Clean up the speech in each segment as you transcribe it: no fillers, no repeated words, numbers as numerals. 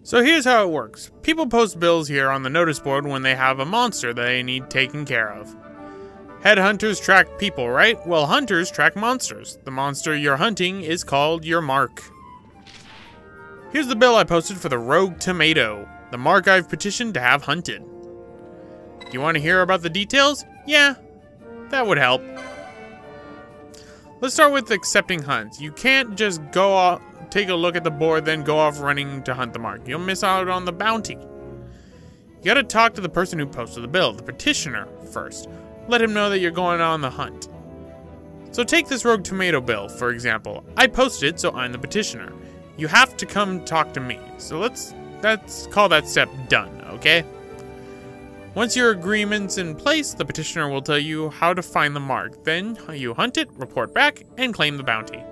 So here's how it works. People post bills here on the notice board when they have a monster they need taken care of. Headhunters track people, right? Well, hunters track monsters. The monster you're hunting is called your mark. Here's the bill I posted for the rogue tomato, the mark I've petitioned to have hunted. Do you want to hear about the details? Yeah, that would help. Let's start with accepting hunts. You can't just go off, take a look at the board, then go off running to hunt the mark. You'll miss out on the bounty. You gotta talk to the person who posted the bill, the petitioner, first. Let him know that you're going on the hunt. So take this rogue tomato bill, for example. I posted it, so I'm the petitioner. You have to come talk to me. So let's call that step done, okay? Once your agreement's in place, the petitioner will tell you how to find the mark. Then you hunt it, report back, and claim the bounty.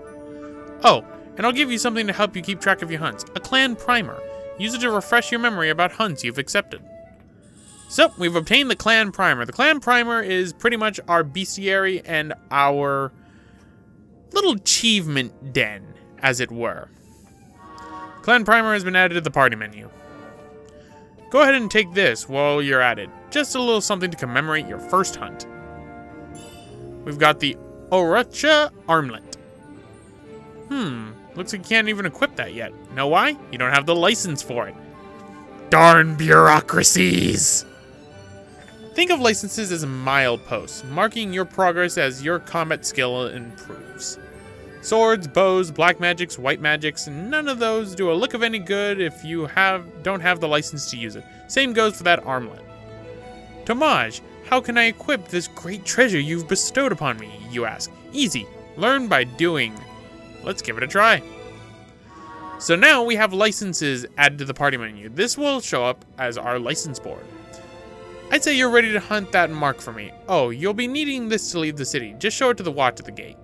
Oh, and I'll give you something to help you keep track of your hunts. A clan primer. Use it to refresh your memory about hunts you've accepted. So, we've obtained the clan primer. The clan primer is pretty much our bestiary and our little achievement den, as it were. Clan primer has been added to the party menu. Go ahead and take this while you're at it. Just a little something to commemorate your first hunt. We've got the Orocha armlet. Looks like you can't even equip that yet. Know why? You don't have the license for it. Darn bureaucracies! Think of licenses as mileposts, marking your progress as your combat skill improves. Swords, bows, black magics, white magics, none of those do a lick of any good if you don't have the license to use it. Same goes for that armlet. Tomage, how can I equip this great treasure you've bestowed upon me, you ask. Easy. Learn by doing. Let's give it a try. So now we have licenses added to the party menu. This will show up as our license board. I'd say you're ready to hunt that mark for me. Oh, you'll be needing this to leave the city. Just show it to the watch at the gate.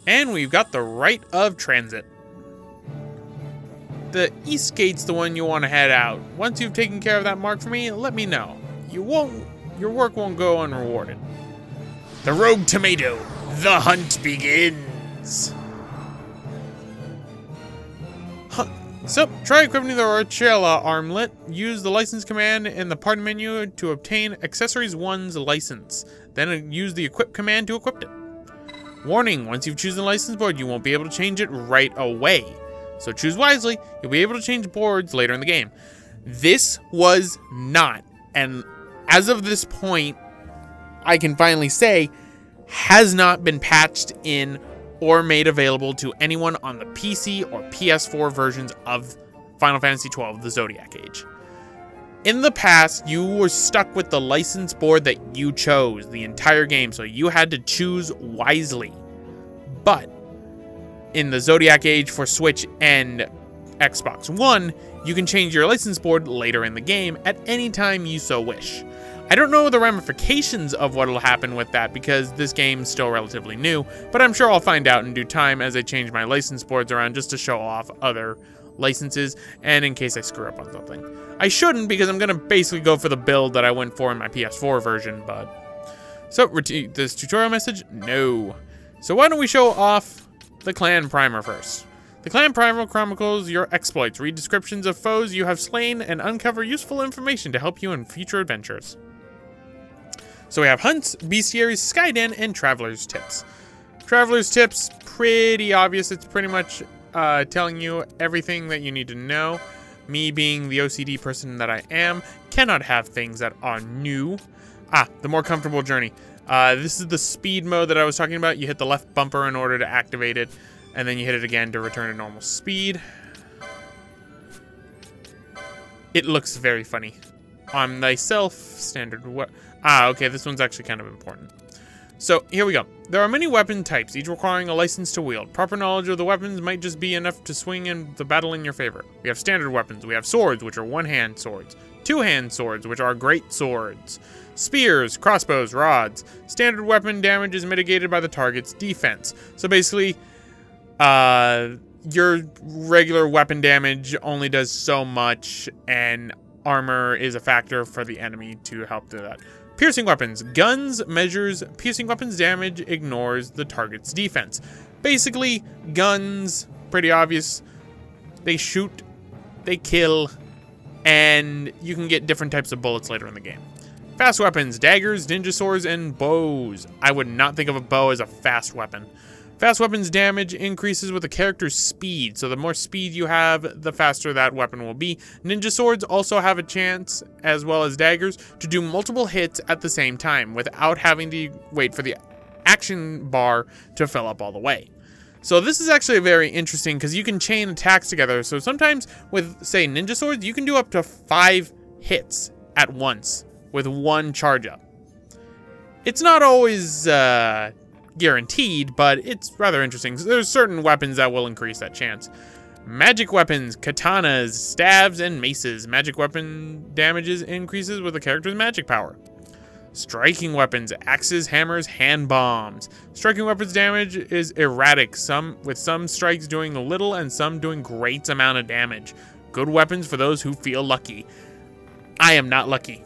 And we've got the right of transit. The east gate's the one you want to head out. Once you've taken care of that mark for me, let me know. Your work won't go unrewarded. The rogue tomato. The hunt begins. So, try equipping the Rochella armlet. Use the license command in the party menu to obtain Accessories 1's license. Then use the equip command to equip it. Warning, once you've chosen the license board, you won't be able to change it right away. So choose wisely, you'll be able to change boards later in the game. This was not, and as of this point, I can finally say, has not been patched in or made available to anyone on the PC or PS4 versions of Final Fantasy XII The Zodiac Age. In the past, you were stuck with the license board that you chose the entire game, so you had to choose wisely. But in the Zodiac Age for Switch and Xbox One, you can change your license board later in the game at any time you so wish. I don't know the ramifications of what will happen with that because this game's still relatively new, but I'm sure I'll find out in due time as I change my license boards around just to show off other licenses and in case I screw up on something. I shouldn't because I'm going to basically go for the build that I went for in my PS4 version, but... So, this tutorial message? No. So why don't we show off the clan primer first. The clan primer chronicles your exploits, read descriptions of foes you have slain, and uncover useful information to help you in future adventures. So we have hunts, bestiaries, skyden, and traveler's tips. Traveler's tips, pretty obvious. It's pretty much telling you everything that you need to know. Me being the OCD person that I am, cannot have things that are new. The more comfortable journey. This is the speed mode that I was talking about. You hit the left bumper in order to activate it, and then you hit it again to return to normal speed. It looks very funny. On thyself, standard okay, this one's actually kind of important. So, here we go. There are many weapon types, each requiring a license to wield. Proper knowledge of the weapons might just be enough to swing in the battle in your favor. We have standard weapons. We have swords, which are one-hand swords. Two-hand swords, which are great swords. Spears, crossbows, rods. Standard weapon damage is mitigated by the target's defense. So basically, your regular weapon damage only does so much, and armor is a factor for the enemy to help do that. Piercing weapons. Guns measures piercing weapons damage, ignores the target's defense. Basically, guns, pretty obvious. They shoot, they kill, and you can get different types of bullets later in the game. Fast weapons. Daggers, ninja swords, and bows. I would not think of a bow as a fast weapon. Fast weapons damage increases with the character's speed, so the more speed you have, the faster that weapon will be. Ninja swords also have a chance, as well as daggers, to do multiple hits at the same time without having to wait for the action bar to fill up all the way. So this is actually very interesting because you can chain attacks together. So sometimes with, say, ninja swords, you can do up to 5 hits at once with one charge up. It's not always guaranteed, but it's rather interesting. There's certain weapons that will increase that chance. Magic weapons, katanas, staves, and maces. Magic weapon damages increases with the character's magic power. Striking weapons, axes, hammers, hand bombs. Striking weapons damage is erratic, with some strikes doing little and some doing great amount of damage. Good weapons for those who feel lucky. I am not lucky.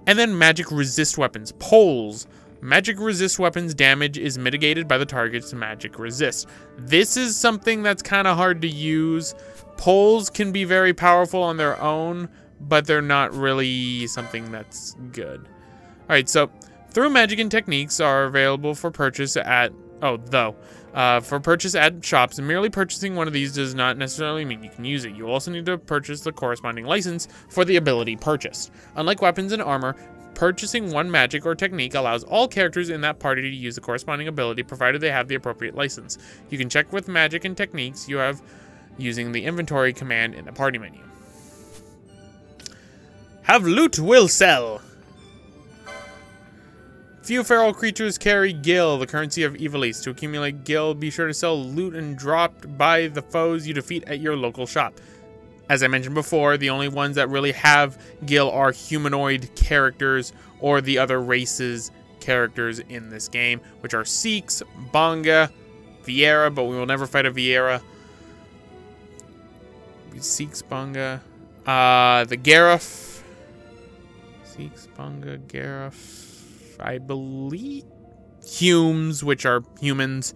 And then magic resist weapons, poles. Magic resist weapons damage is mitigated by the target's magic resist. This is something that's kind of hard to use. Poles can be very powerful on their own, but they're not really something that's good. Alright, so through magic and techniques are available for purchase at for purchase at shops. Merely purchasing one of these does not necessarily mean you can use it. You also need to purchase the corresponding license for the ability purchased. Unlike weapons and armor, purchasing one magic or technique allows all characters in that party to use the corresponding ability, provided they have the appropriate license. You can check with magic and techniques you have using the inventory command in the party menu. Have loot will sell. Few feral creatures carry gil, the currency of Ivalice. To accumulate gil, be sure to sell loot and dropped by the foes you defeat at your local shop. As I mentioned before, the only ones that really have gil are humanoid characters or the other races characters in this game, which are Sikhs, Bonga, Vieira, but we will never fight a Vieira. Sikhs, Bonga, the Garif. Sikhs, Bonga, Garif. I believe Humes, which are humans.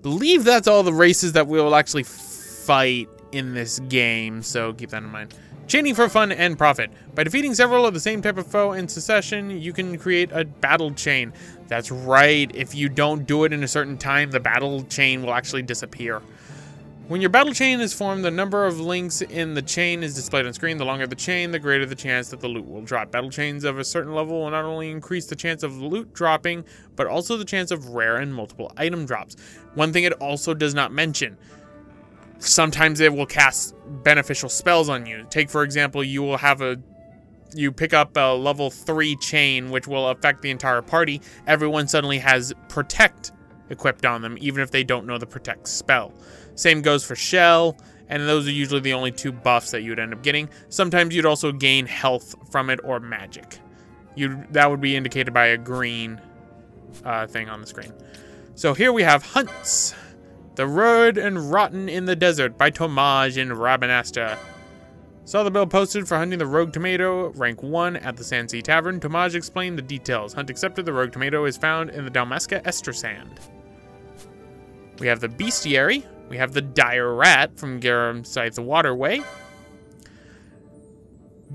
Believe that's all the races that we will actually fight in this game, so keep that in mind. Chaining for fun and profit. By defeating several of the same type of foe in succession, you can create a battle chain. That's right, if you don't do it in a certain time, the battle chain will actually disappear. When your battle chain is formed, the number of links in the chain is displayed on screen. The longer the chain, the greater the chance that the loot will drop. Battle chains of a certain level will not only increase the chance of loot dropping, but also the chance of rare and multiple item drops. One thing it also does not mention, sometimes it will cast beneficial spells on you. Take, for example, you pick up a level 3 chain, which will affect the entire party. Everyone suddenly has Protect equipped on them, even if they don't know the Protect spell. Same goes for Shell, and those are usually the only 2 buffs that you would end up getting. Sometimes you'd also gain health from it or magic. That would be indicated by a green thing on the screen. So here we have Hunts. The Road and Rotten in the Desert by Tomaj in Rabanasta. Saw the bill posted for hunting the Rogue Tomato, rank 1 at the Sandsea Tavern. Tomaj explained the details. Hunt accepted. The Rogue Tomato is found in the Dalmasca Ester Sand. We have the Bestiary. We have the Dire Rat from Garum Scythe Waterway.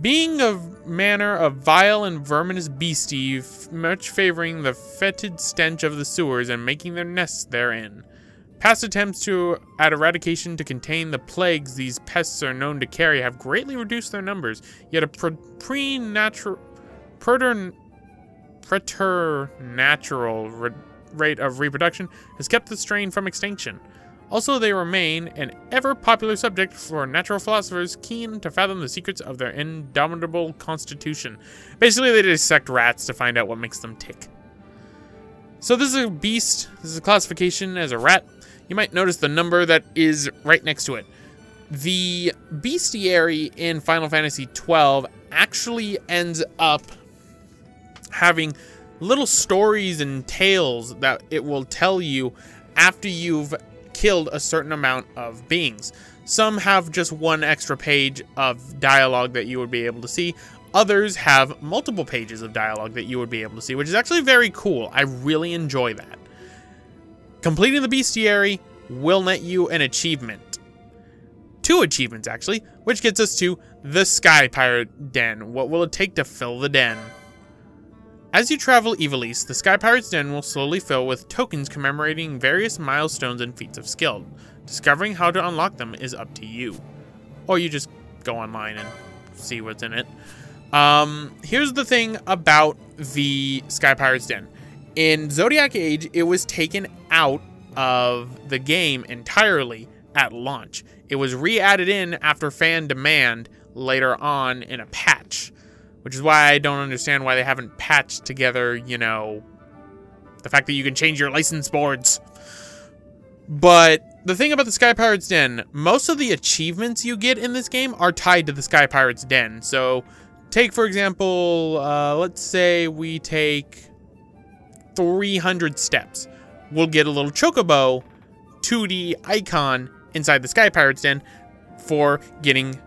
Being of manner of vile and verminous beastie, much favoring the fetid stench of the sewers and making their nests therein. Past attempts at eradication to contain the plagues these pests are known to carry have greatly reduced their numbers, yet a preternatural rate of reproduction has kept the strain from extinction. Also, they remain an ever-popular subject for natural philosophers keen to fathom the secrets of their indomitable constitution. Basically, they dissect rats to find out what makes them tick. So this is a beast. This is a classification as a rat. You might notice the number that is right next to it. The bestiary in Final Fantasy XII actually ends up having little stories and tales that it will tell you after you've killed a certain amount of beings. Some have just one extra page of dialogue that you would be able to see. Others have multiple pages of dialogue that you would be able to see, which is actually very cool. I really enjoy that. Completing the bestiary will net you an achievement. 2 achievements, actually, which gets us to the Sky Pirate Den. What will it take to fill the den? As you travel Evilise, the Sky Pirate's Den will slowly fill with tokens commemorating various milestones and feats of skill. Discovering how to unlock them is up to you. Or you just go online and see what's in it. Here's the thing about the Sky Pirate's Den. In Zodiac Age, it was taken out of the game entirely at launch. It was re-added in after fan demand later on in a patch, which is why I don't understand why they haven't patched together, you know, the fact that you can change your license boards. But the thing about the Sky Pirate's Den, most of the achievements you get in this game are tied to the Sky Pirate's Den. So take, for example, let's say we take 300 steps. We'll get a little chocobo 2D icon inside the Sky Pirate's Den for getting,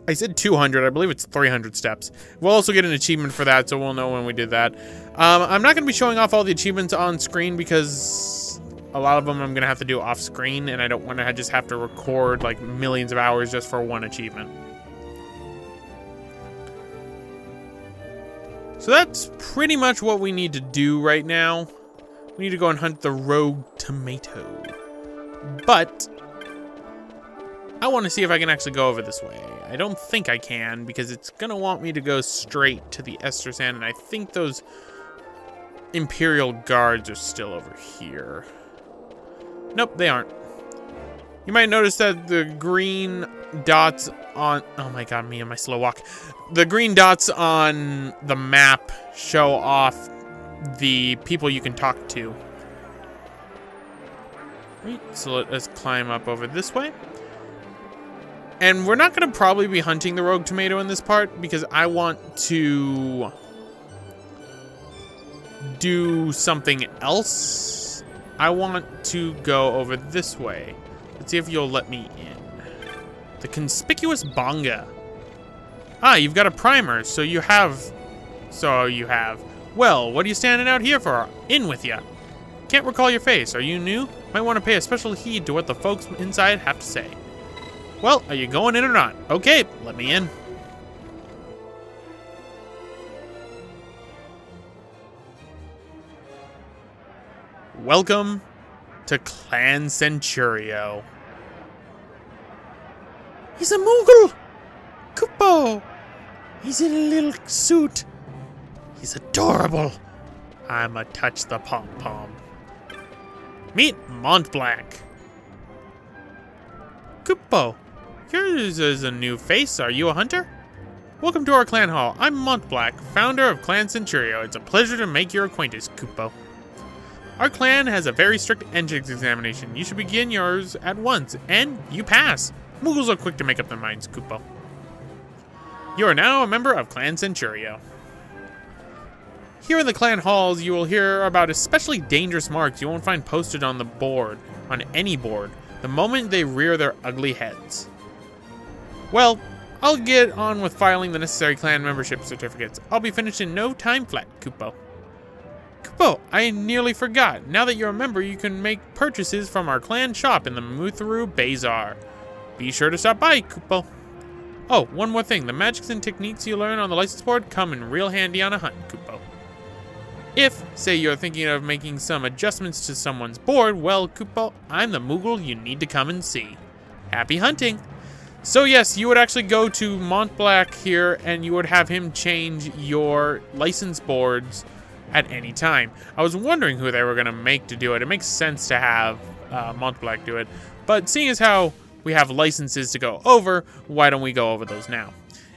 I said 200, I believe it's 300 steps. We'll also get an achievement for that, so we'll know when we did that. I'm not going to be showing off all the achievements on screen because a lot of them I'm going to have to do off screen, and I don't want to just have to record like millions of hours just for one achievement. So that's pretty much what we need to do right now. We need to go and hunt the rogue tomato. But I want to see if I can actually go over this way. I don't think I can because it's going to want me to go straight to the Ester Sand, and I think those Imperial guards are still over here. Nope, they aren't. You might notice that the green dots on... Oh my god, me and my slow walk. The green dots on the map show off the people you can talk to. Right, so let us climb up over this way. And we're not going to probably be hunting the rogue tomato in this part because I want to do something else. I want to go over this way. Let's see if you'll let me in. The conspicuous bonga. Ah, you've got a primer, so you have. Well, what are you standing out here for? In with ya. Can't recall your face. Are you new? Might want to pay a special heed to what the folks inside have to say. Well, are you going in or not? Okay, let me in. Welcome to Clan Centurio. He's a Moogle! Kupo! He's in a little suit. He's adorable. I'ma touch the pom-pom. Meet Montblanc. Kupo, yours is a new face. Are you a hunter? Welcome to our clan hall. I'm Montblanc, founder of Clan Centurio. It's a pleasure to make your acquaintance, Kupo. Our clan has a very strict entrance examination. You should begin yours at once, and you pass. Moogles are quick to make up their minds, Kupo. You are now a member of Clan Centurio. Here in the clan halls, you will hear about especially dangerous marks you won't find posted on the board, on any board, the moment they rear their ugly heads. Well, I'll get on with filing the necessary clan membership certificates. I'll be finished in no time flat, Kupo. Kupo, I nearly forgot. Now that you're a member, you can make purchases from our clan shop in the Mutharu Bazaar. Be sure to stop by, Kupo. Oh, one more thing. The magics and techniques you learn on the license board come in real handy on a hunt, Kupo. If, say, you're thinking of making some adjustments to someone's board, well, Kupo, I'm the Moogle you need to come and see. Happy hunting! So yes, you would actually go to Montblanc here, and you would have him change your license boards at any time. I was wondering who they were going to make to do it. It makes sense to have Montblanc do it, but seeing as how we have licenses to go over, why don't we go over those now?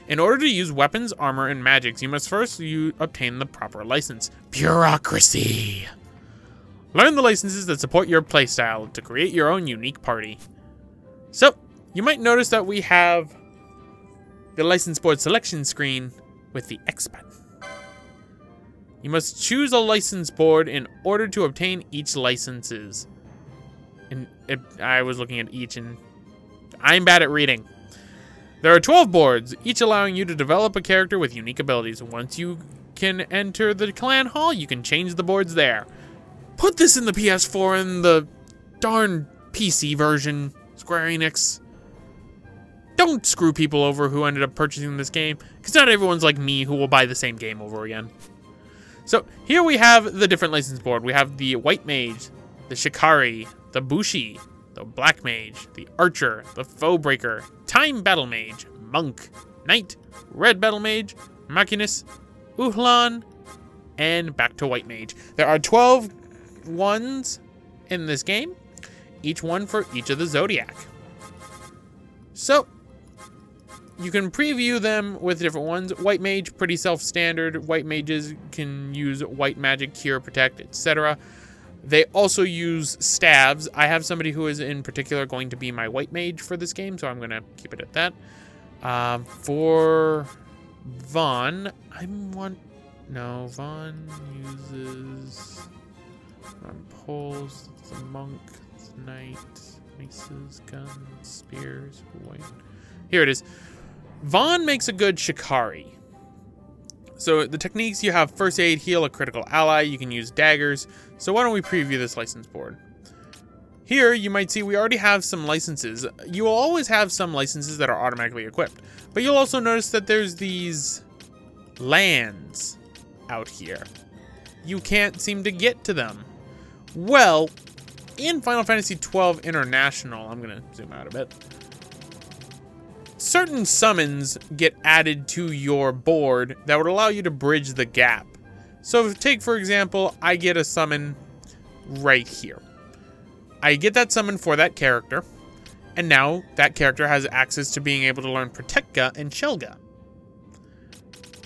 In order to use weapons, armor, and magics, you must first obtain the proper license. Bureaucracy! Learn the licenses that support your playstyle to create your own unique party. So, you might notice that we have the license board selection screen with the X button. You must choose a license board in order to obtain each licenses. And I was looking at each and I'm bad at reading. There are 12 boards, each allowing you to develop a character with unique abilities. Once you can enter the clan hall, you can change the boards there. Put this in the PS4 and the darn PC version, Square-Enix. Don't screw people over who ended up purchasing this game, because not everyone's like me who will buy the same game over again. So here we have the different license board. We have the White Mage, the Shikari, the Bushi, the Black Mage, the Archer, the Foe Breaker, Time Battle Mage, Monk, Knight, Red Battle Mage, Machinus, Uhlan, and back to White Mage. There are 12 ones in this game, each one for each of the Zodiac. So you can preview them with different ones. White Mage, pretty self-standard. White Mages can use White Magic, Cure, Protect, etc. They also use stabs. I have somebody who is in particular going to be my White Mage for this game, so I'm going to keep it at that. For Vaughn, Vaughn uses poles, it's a monk, it's a knight, maces, guns, spears, white. Here it is. Vaughn makes a good Shikari. So the techniques, you have first aid, heal a critical ally, you can use daggers. So why don't we preview this license board? Here you might see we already have some licenses. You will always have some licenses that are automatically equipped, but you'll also notice that there's these lands out here. You can't seem to get to them. Well, in Final Fantasy XII International, I'm gonna zoom out a bit, certain summons get added to your board that would allow you to bridge the gap. So take, for example, I get a summon right here. I get that summon for that character, and now that character has access to being able to learn Protectga and Shelga.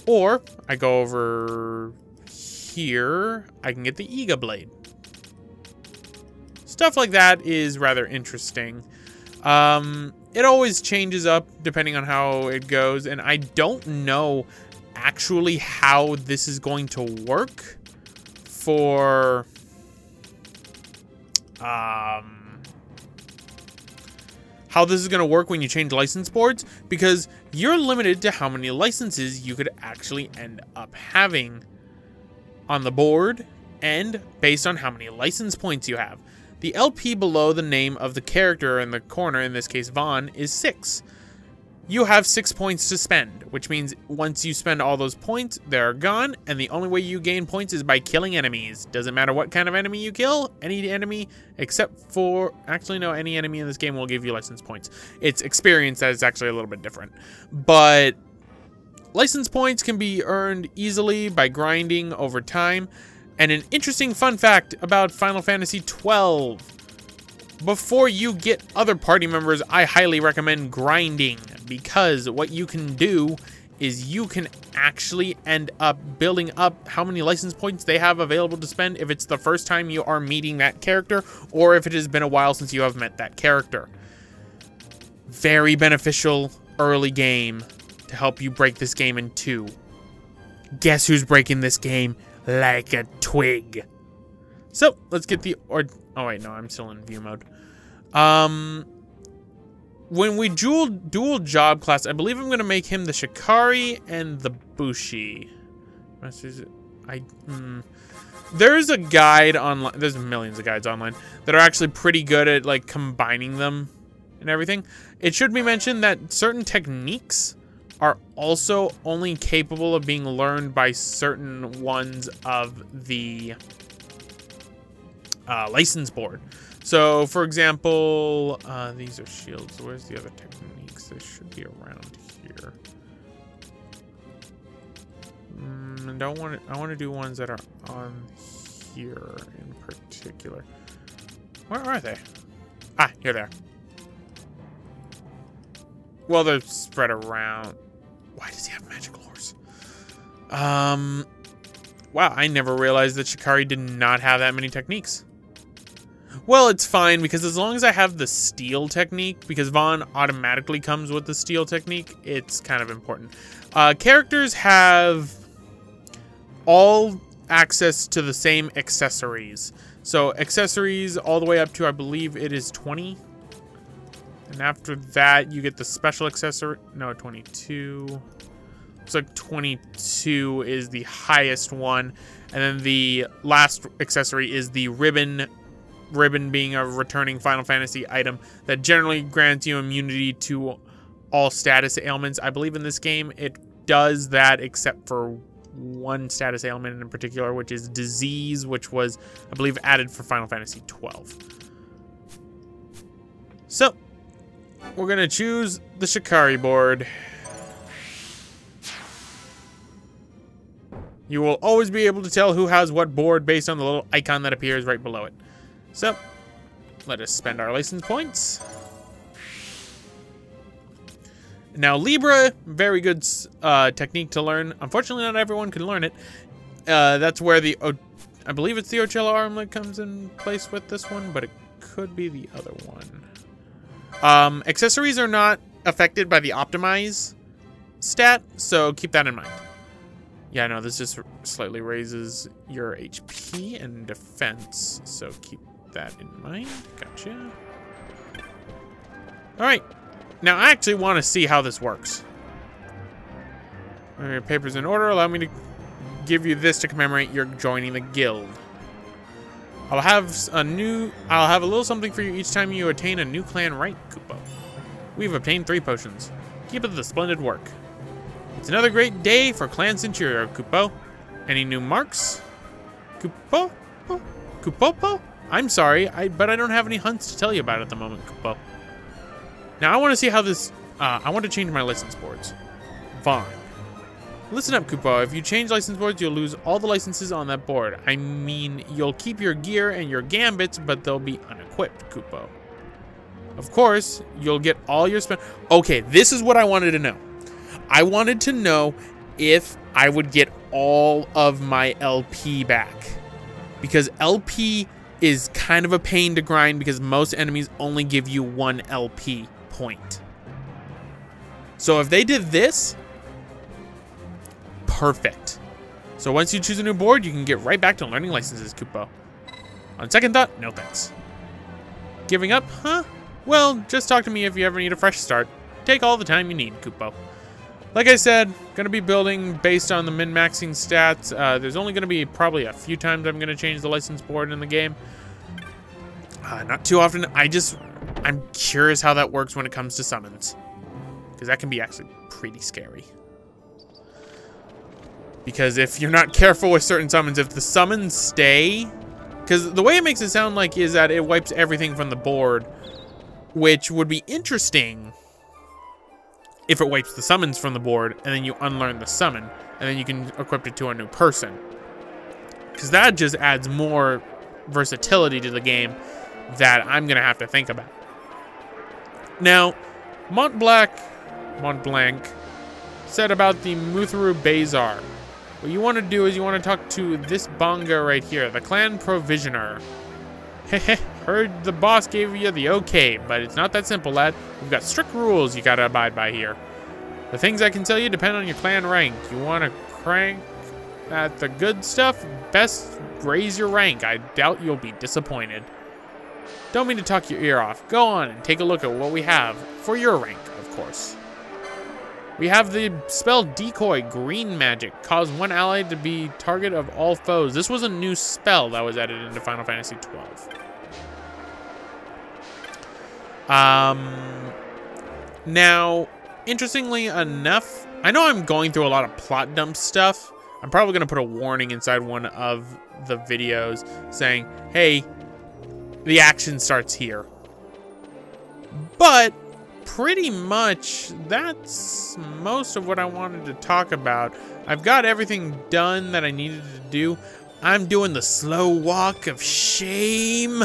Or I go over here, I can get the Iga Blade. Stuff like that is rather interesting. It always changes up depending on how it goes, and I don't know actually how this is going to work for how this is going to work when you change license boards, because you're limited to how many licenses you could actually end up having on the board and based on how many license points you have. The LP below the name of the character in the corner, in this case Vaughn, is 6. You have 6 points to spend, which means once you spend all those points, they're gone, and the only way you gain points is by killing enemies. Doesn't matter what kind of enemy you kill, any enemy except for, actually no, any enemy in this game will give you license points. It's experience that is actually a little bit different. But license points can be earned easily by grinding over time. And an interesting fun fact about Final Fantasy XII. Before you get other party members, I highly recommend grinding, because what you can do is you can actually end up building up how many license points they have available to spend if it's the first time you are meeting that character, or if it has been a while since you have met that character. Very beneficial early game to help you break this game in 2. Guess who's breaking this game? Like a twig. So let's get the oh wait, no, I'm still in view mode. When we dual job class, I believe I'm gonna make him the Shikari and the Bushi. There's a guide online. There's millions of guides online that are actually pretty good at like combining them and everything. It should be mentioned that certain techniques are also only capable of being learned by certain ones of the license board. So, for example, these are shields. Where's the other techniques? They should be around here. I want to do ones that are on here in particular. Where are they? Ah, here they are. Well, they're spread around. Why does he have magical horse? Wow, I never realized that Shikari did not have that many techniques. Well, it's fine, because as long as I have the steel technique, because Vaughn automatically comes with the steel technique, it's kind of important. Characters have all access to the same accessories. So accessories all the way up to, I believe it is 20. And after that, you get the special accessory. No, 22. Looks like 22 is the highest one. And then the last accessory is the ribbon. Ribbon being a returning Final Fantasy item that generally grants you immunity to all status ailments. I believe in this game it does that except for one status ailment in particular, which is disease, which was, I believe, added for Final Fantasy 12. So, we're going to choose the Shikari board. You will always be able to tell who has what board based on the little icon that appears right below it. So, let us spend our license points. Now, Libra, very good technique to learn. Unfortunately, not everyone can learn it. That's where the, I believe it's the Ochello armlet comes in place with this one, but it could be the other one. Accessories are not affected by the optimize stat, so keep that in mind. Yeah, no, this just slightly raises your HP and defense, so keep that in mind. Gotcha. Alright. Now, I actually want to see how this works. Your papers in order. Allow me to give you this to commemorate your joining the guild. I'll have a little something for you each time you attain a new clan rank, Kupo. We've obtained 3 potions. Keep up the splendid work. It's another great day for Clan Centurio, Kupo. Any new marks? Kupo? Kupopo? I'm sorry, but I don't have any hunts to tell you about at the moment, Kupo. Now, I want to see how this... I want to change my license boards. Fine. Listen up, Kupo. If you change license boards, you'll lose all the licenses on that board. I mean, you'll keep your gear and your gambits, but they'll be unequipped, Kupo. Of course, you'll get all your spend... Okay, this is what I wanted to know. I wanted to know if I would get all of my LP back. Because LP is kind of a pain to grind because most enemies only give you 1 LP point. So if they did this, perfect. So once you choose a new board, you can get right back to learning licenses, Kupo. On second thought, no thanks. Giving up, huh? Well, just talk to me if you ever need a fresh start. Take all the time you need, Kupo. Like I said, going to be building based on the min-maxing stats. There's only going to be probably a few times I'm going to change the license board in the game. Not too often. I'm curious how that works when it comes to summons. Because that can be actually pretty scary. Because if you're not careful with certain summons, if the summons stay... Because the way it makes it sound like is that it wipes everything from the board. Which would be interesting... if it wipes the summons from the board, and then you unlearn the summon, and then you can equip it to a new person. Because that just adds more versatility to the game that I'm going to have to think about. Now, Mont Blanc said about the Mutharu Bazar. What you want to do is you want to talk to this Bonga right here, the clan provisioner. Heh, heard the boss gave you the okay, but it's not that simple, lad. We've got strict rules you gotta abide by here. The things I can tell you depend on your clan rank. You wanna crank at the good stuff? Best raise your rank. I doubt you'll be disappointed. Don't mean to talk your ear off. Go on and take a look at what we have for your rank, of course. We have the spell Decoy, green magic. Cause one ally to be target of all foes. This was a new spell that was added into Final Fantasy 12. Now, interestingly enough, I know I'm going through a lot of plot dump stuff. I'm probably going to put a warning inside one of the videos saying, hey, the action starts here. But pretty much that's most of what I wanted to talk about. I've got everything done that I needed to do. I'm doing the slow walk of shame.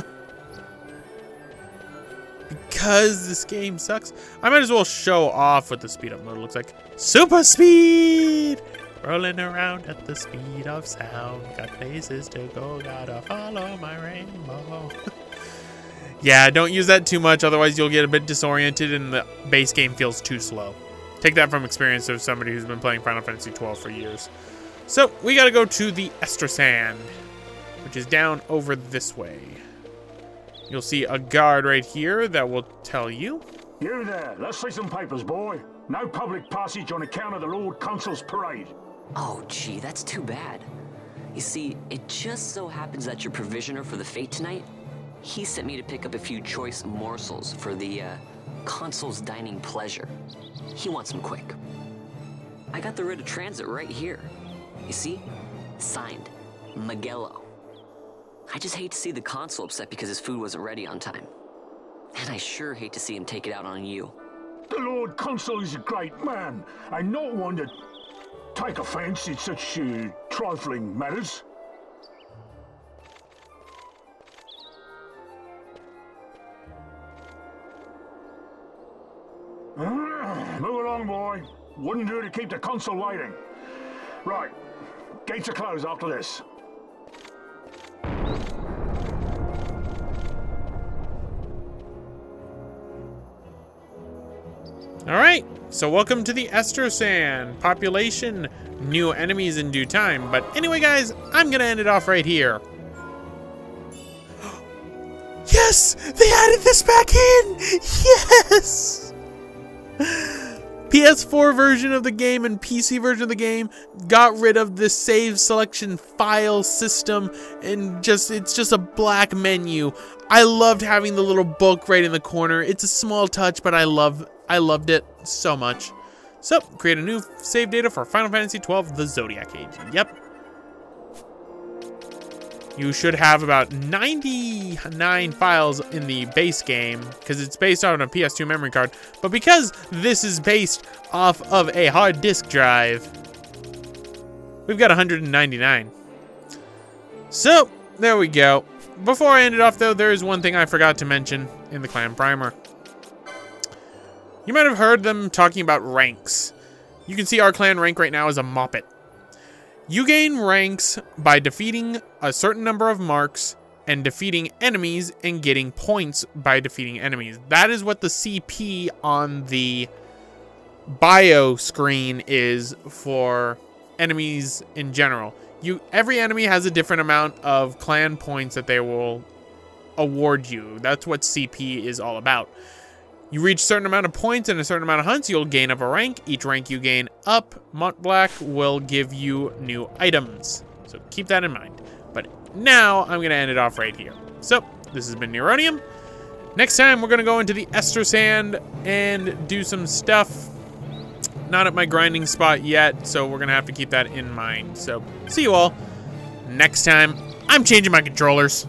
Because this game sucks. I might as well show off what the speed up mode looks like. Super speed! Rolling around at the speed of sound. Got places to go, gotta follow my rainbow. Yeah, don't use that too much, otherwise you'll get a bit disoriented and the base game feels too slow. Take that from experience of somebody who's been playing Final Fantasy 12 for years. So, we gotta go to the Estrasand, which is down over this way. You'll see a guard right here that will tell you. You there, let's see some papers, boy. No public passage on account of the Lord Consul's parade. Oh, gee, that's too bad. You see, it just so happens that your provisioner for the fete tonight, he sent me to pick up a few choice morsels for the, Consul's dining pleasure. He wants them quick. I got the writ of transit right here. You see? Signed, Magello. I just hate to see the Consul upset because his food wasn't ready on time. And I sure hate to see him take it out on you. The Lord Consul is a great man, and not one to take offence in such trifling matters. Move along, boy. Wouldn't do to keep the Consul waiting. Right, gates are closed after this. Alright, so welcome to the Estrosan. Population, new enemies in due time. But anyway, guys, I'm gonna end it off right here. Yes! They added this back in! Yes! PS4 version of the game and PC version of the game got rid of the save selection file system, and it's just a black menu. I loved having the little book right in the corner. It's a small touch, but I loved it so much. So, create a new save data for Final Fantasy XII The Zodiac Age. Yep. You should have about 99 files in the base game, because it's based on a PS2 memory card. But because this is based off of a hard disk drive, we've got 199. So, there we go. Before I end it off, though, there is one thing I forgot to mention in the clan primer. You might have heard them talking about ranks. You can see our clan rank right now is a Moppet. You gain ranks by defeating a certain number of marks and defeating enemies and getting points by defeating enemies. That is what the CP on the bio screen is for enemies in general. Every enemy has a different amount of clan points that they will award you. That's what CP is all about. You reach a certain amount of points and a certain amount of hunts, you'll gain up a rank. Each rank you gain up, Mont Black will give you new items. So keep that in mind. But now I'm going to end it off right here. So this has been Neronium. Next time we're going to go into the Estrosan and do some stuff. Not at my grinding spot yet, so we're going to have to keep that in mind. So see you all next time. I'm changing my controllers.